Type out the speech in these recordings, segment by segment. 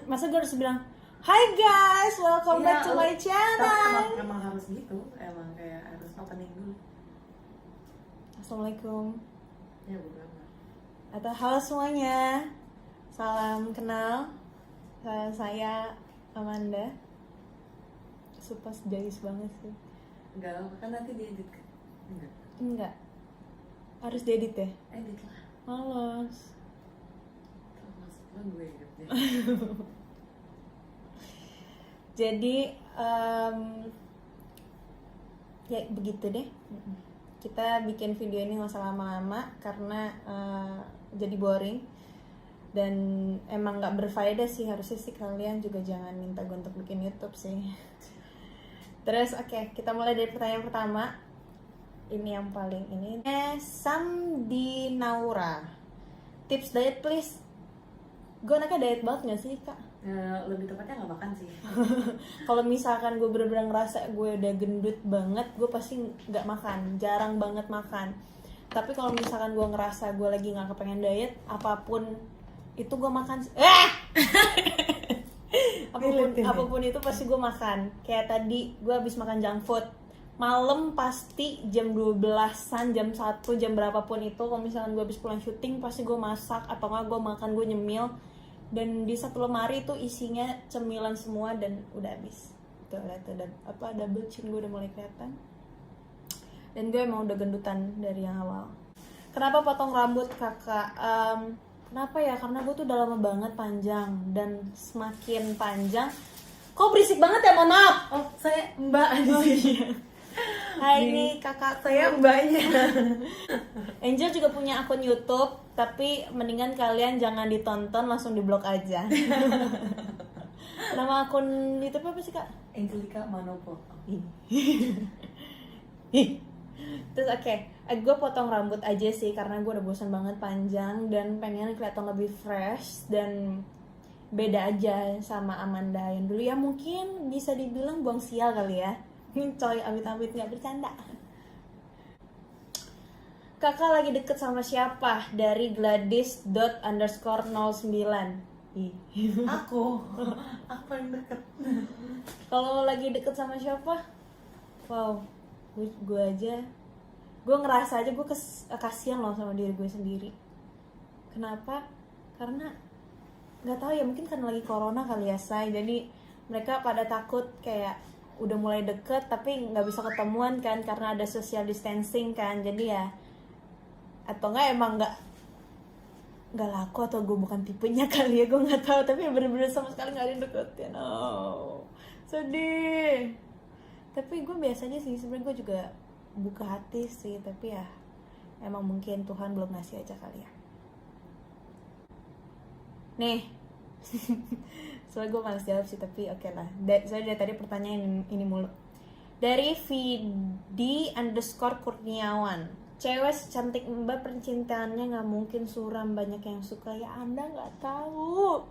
masa gue harus bilang hi guys, welcome back to my channel. Emang harus gitu, emang kayak harus opening dulu. Assalamualaikum. Ya beberapa. Atau halo semuanya, salam kenal. Saya Amanda. Sumpah jayus banget sih. Enggak, kan nanti diedit. Enggak. Harus diedit ya? Edit lah. Males. Termasuk lah gue editnya. Jadi ya begitu deh. Kita bikin video ini nggak usah lama-lama karena jadi boring dan emang nggak berfaedah sih. Harusnya sih kalian juga jangan minta gue untuk bikin YouTube sih. Terus oke, kita mulai dari pertanyaan pertama. Ini yang paling ini. Samdi Naura, tips diet please. Gue anaknya diet banget nggak sih kak? Lebih tepatnya nggak makan sih. Kalau misalkan gue bener-bener ngerasa gue udah gendut banget, gue pasti nggak makan, jarang banget makan. Tapi kalau misalkan gue ngerasa gue lagi nggak kepengen diet, apapun itu gue makan. apapun itu pasti gue makan. Kayak tadi gue habis makan junk food, malam pasti jam 12-an, jam 1, jam berapapun itu. Kalau misalkan gue habis pulang syuting pasti gue masak atau nggak gue makan, gue nyemil. Dan di satu lemari itu isinya cemilan semua dan udah habis. Tuh lihat tuh, double chin gue udah mulai kelihatan. Dan gue emang udah gendutan dari yang awal. Kenapa potong rambut kakak? Kenapa ya? Karena gue tuh udah lama banget panjang dan semakin panjang. Kok berisik banget ya, mohon maaf. Oh, saya Mbak di sini. Hai, ini kakak Saya mbaknya. Angel juga punya akun YouTube, tapi mendingan kalian jangan ditonton, langsung diblok aja. Nama akun YouTube apa sih kak? Angelika Manopo. Terus gue potong rambut aja sih karena gue udah bosan banget panjang dan pengen kelihatan lebih fresh dan beda aja sama Amanda yang dulu ya. Mungkin bisa dibilang buang sial kali ya. Coy, amit-amit nggak bercanda. Kakak lagi deket sama siapa? Dari Gladys._09. Aku yang deket. Kalau lagi deket sama siapa? Wow, gue aja, gue ngerasa aja gue kasihan loh sama diri gue sendiri. Kenapa? Karena nggak tahu ya, mungkin karena lagi corona kali ya say. Jadi mereka pada takut kayak udah mulai deket tapi nggak bisa ketemuan kan karena ada social distancing kan. Jadi ya, atau nggak emang nggak laku atau gue bukan tipenya kali ya, gue nggak tahu. Tapi bener-bener sama sekali nggak ada yang deketin. Oh, sedih. Tapi gue biasanya sih sebenarnya gue juga buka hati sih, tapi ya emang mungkin Tuhan belum ngasih aja kali ya. Nih, soalnya gue malas jawab sih, tapi oke lah. Soalnya dari tadi pertanyaan ini mulu. Dari Vidi_Kurniawan, cewek secantik Mbak percintaannya nggak mungkin suram, banyak yang suka. Ya Anda nggak tahu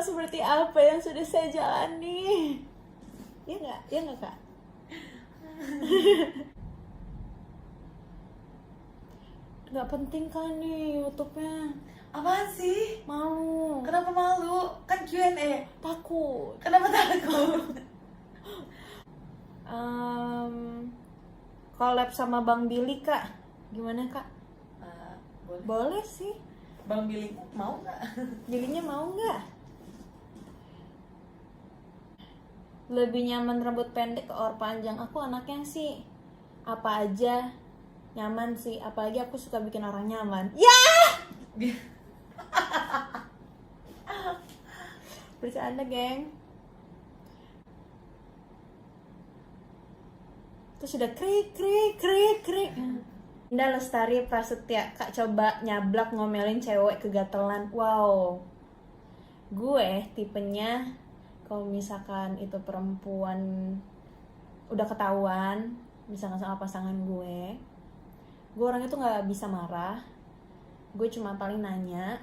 seperti apa yang sudah saya jalani. Ya nggak kak? Nggak penting kan nih YouTube-nya. Apaan sih? Malu. Kenapa malu? Kan Q&A. Takut. Kenapa takut? Collab sama Bang Billy kak, gimana kak? Boleh. Boleh sih. Bang Billy mau nggak? Billynya mau nggak? Lebih nyaman rambut pendek ke or panjang? Aku anaknya sih apa aja nyaman sih, apalagi aku suka bikin orang nyaman. Ya! Bercanda geng. Terus udah krik. Indah Lestari Prasetya, kak coba nyablak ngomelin cewek kegatelan. Wow, gue tipenya kalau misalkan itu perempuan udah ketahuan misalkan sama pasangan gue orangnya tuh nggak bisa marah. Gue cuma paling nanya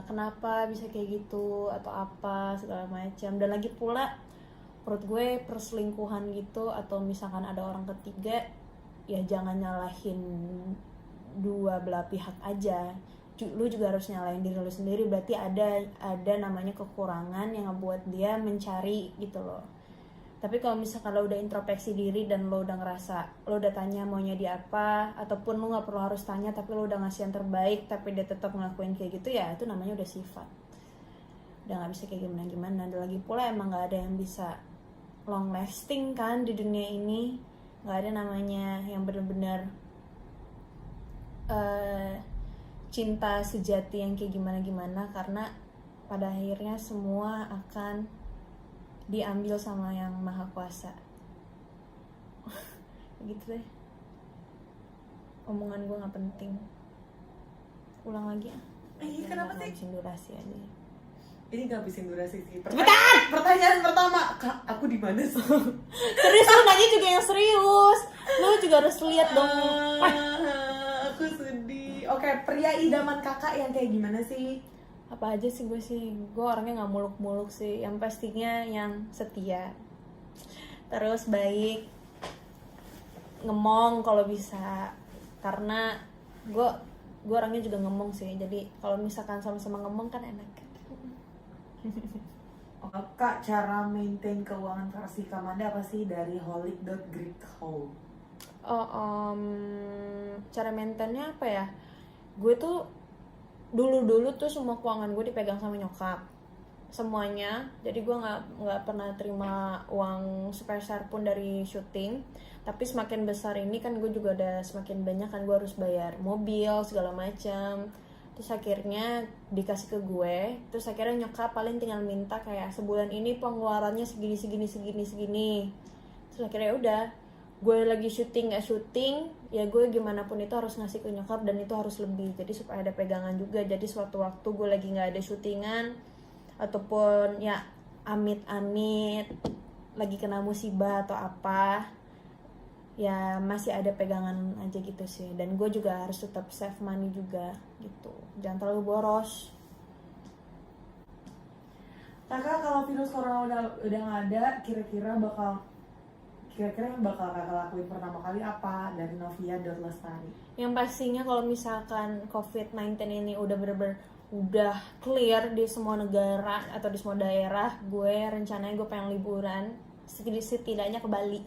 kenapa bisa kayak gitu atau apa segala macam. Dan lagi pula menurut gue perselingkuhan gitu atau misalkan ada orang ketiga, ya jangan nyalahin dua belah pihak aja. lu juga harus nyalain diri lu sendiri. Berarti ada namanya kekurangan yang ngebuat dia mencari gitu loh. Tapi kalau misalkan lo udah introspeksi diri dan lo udah ngerasa, lo udah tanya maunya dia apa, ataupun lo nggak perlu harus tanya tapi lo udah ngasih yang terbaik tapi dia tetap ngelakuin kayak gitu, ya itu namanya udah sifat. Udah nggak bisa kayak gimana. Dan lagi pula emang nggak ada yang bisa long lasting kan di dunia ini. Nggak ada namanya yang benar-benar cinta sejati yang kayak gimana, karena pada akhirnya semua akan diambil sama yang maha kuasa. Gitu deh, omongan gue nggak penting. Ulang lagi ya. Kenapa sih? Ngabisin durasi aja. Ini gak habisin durasi sih. Cepetan! Pertanyaan pertama, Kak, aku di mana sih? Serius, lu nanya juga yang serius. Lu juga harus lihat dong. Aku sedih. Oke, pria idaman kakak yang kayak gimana sih? Apa aja sih gue orangnya nggak muluk-muluk sih. Yang pastinya yang setia, terus baik, ngemong kalau bisa, karena gue orangnya juga ngemong sih. Jadi kalau misalkan sama-sama ngemong kan enak. Kak, cara maintain keuangan versi Kamanda apa sih dari holic.greethole? Cara maintainnya apa ya? Gue tuh dulu tuh semua keuangan gue dipegang sama nyokap semuanya. Jadi gue nggak pernah terima uang sepeser pun dari syuting. Tapi semakin besar ini kan gue juga udah semakin banyak kan, gue harus bayar mobil segala macam. Terus akhirnya dikasih ke gue. Terus akhirnya nyokap paling tinggal minta kayak sebulan ini pengeluarannya segini. Terus akhirnya udah, gue lagi syuting nggak syuting, ya gue gimana pun itu harus ngasih ke nyokap, dan itu harus lebih. Jadi supaya ada pegangan juga. Jadi suatu waktu gue lagi nggak ada syutingan, ataupun ya amit-amit lagi kena musibah atau apa, ya masih ada pegangan aja gitu sih. Dan gue juga harus tetap save money juga gitu, jangan terlalu boros. Kakak, kalau virus corona udah nggak ada, kira-kira yang bakal kakak lakuin pertama kali apa? Dari Novia.Lestari. Yang pastinya kalau misalkan COVID-19 ini udah bener-bener udah clear di semua negara atau di semua daerah, gue rencananya gue pengen liburan setidaknya ke Bali.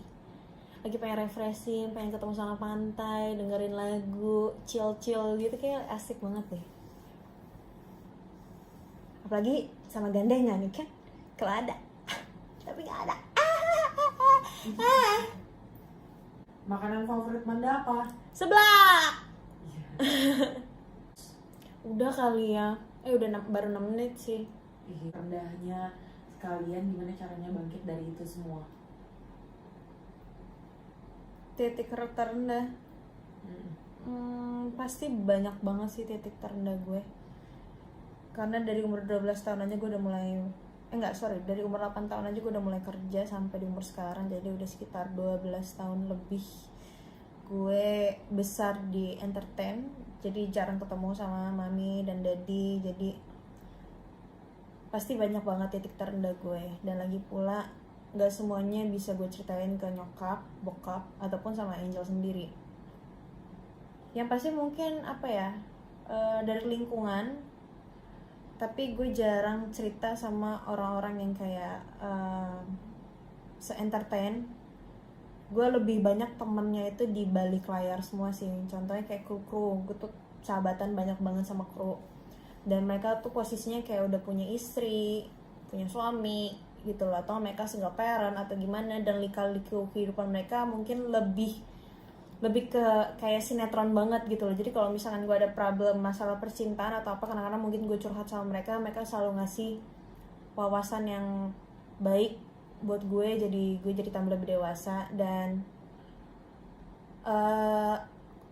Lagi pengen refreshing, pengen ketemu sama pantai, dengerin lagu, chill gitu, kayak asik banget deh. Apalagi sama gandengan nih kan, kalau ada. Tapi gak ada. Makanan favorit Manda apa? Seblak. Udah kali ya. Baru 6 menit sih. Rendahnya sekalian, gimana caranya bangkit dari itu semua? Titik terendah. Pasti banyak banget sih titik terendah gue. Karena dari umur 12 tahun aja gue udah mulai dari umur 8 tahun aja gue udah mulai kerja sampai di umur sekarang. Jadi udah sekitar 12 tahun lebih gue besar di entertain. Jadi jarang ketemu sama mami dan daddy. Jadi pasti banyak banget titik terendah gue. Dan lagi pula gak semuanya bisa gue ceritain ke nyokap, bokap, ataupun sama Angel sendiri. Yang pasti mungkin dari lingkungan. Tapi gue jarang cerita sama orang-orang yang kayak se-entertain. Gue lebih banyak temennya itu di balik layar semua sih. Contohnya kayak kru, gue tuh sahabatan banyak banget sama kru. Dan mereka tuh posisinya kayak udah punya istri, punya suami gitu loh. Atau mereka single parent atau gimana. Dan lika-liku kehidupan mereka mungkin lebih ke kayak sinetron banget gitu loh. Jadi kalau misalkan gue ada problem masalah percintaan atau apa, kadang-kadang mungkin gue curhat sama mereka selalu ngasih wawasan yang baik buat gue jadi tambah lebih dewasa. Dan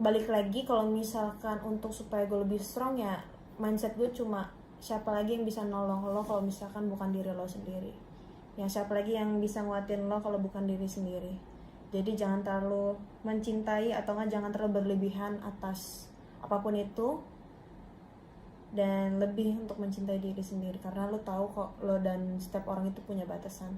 balik lagi, kalau misalkan untuk supaya gue lebih strong, ya mindset gue cuma siapa lagi yang bisa nolong lo kalau misalkan bukan diri lo sendiri. Ya siapa lagi yang bisa nguatin lo kalau bukan diri sendiri. Jadi jangan terlalu mencintai atau jangan terlalu berlebihan atas apapun itu, dan lebih untuk mencintai diri sendiri, karena lo tahu kok lo dan setiap orang itu punya batasan.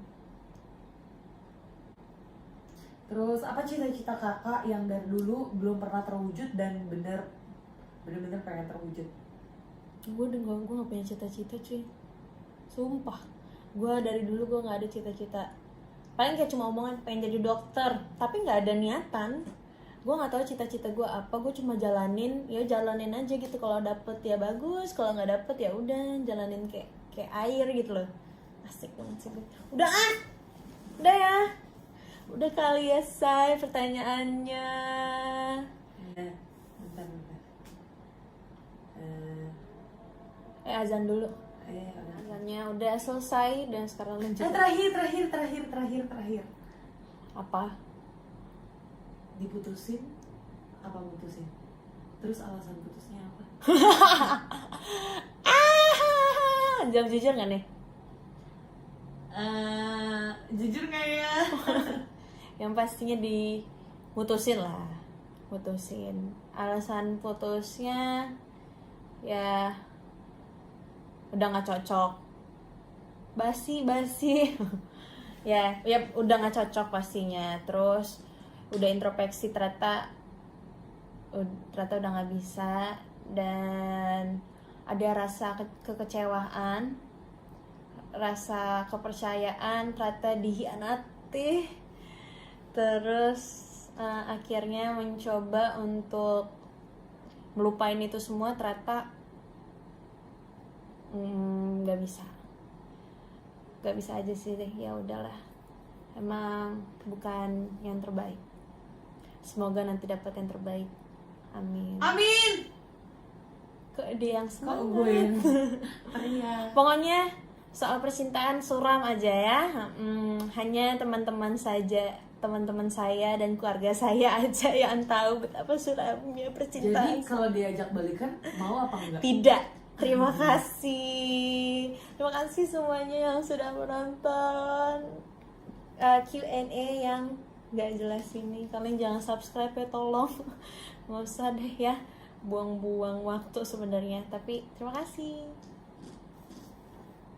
Terus apa cita-cita kakak yang dari dulu belum pernah terwujud dan bener-bener pengen terwujud? gue nggak punya cita-cita cuy, sumpah. Gue dari dulu gue nggak ada cita-cita, paling kayak cuma omongan pengen jadi dokter, tapi nggak ada niatan. Gue nggak tahu cita-cita gue apa, gue cuma jalanin aja gitu. Kalau dapet ya bagus, kalau nggak dapet ya udah jalanin kayak air gitu loh. Asik banget sih gue. Udah ya, udah kali ya say pertanyaannya. Bentar. Azan dulu. Udah. Azannya udah selesai dan sekarang lanjut. Terakhir. Apa? Diputusin apa mutusin? Terus alasan putusnya apa? Jawab jujur nggak nih? Jujur nggak ya? Yang pastinya diputusin lah, putusin. Alasan putusnya ya udah nggak cocok, basi ya udah nggak cocok pastinya. Terus udah introspeksi, ternyata udah nggak bisa, dan ada rasa kekecewaan, rasa kepercayaan ternyata dihianati. Terus akhirnya mencoba untuk melupain itu semua, ternyata nggak bisa aja sih deh. Ya udahlah, emang bukan yang terbaik. Semoga nanti dapat yang terbaik, amin. Kok dia yang Kok semangat? gue yang teriak? Pokoknya soal percintaan suram aja ya. Hanya teman-teman saya dan keluarga saya aja yang tahu betapa suramnya percintaan. Jadi kalau diajak balikan mau apa enggak? Tidak. Terima kasih semuanya yang sudah menonton Q&A yang gak jelas ini. Kalian jangan subscribe ya, tolong. Nggak usah deh ya, buang-buang waktu sebenarnya. Tapi terima kasih.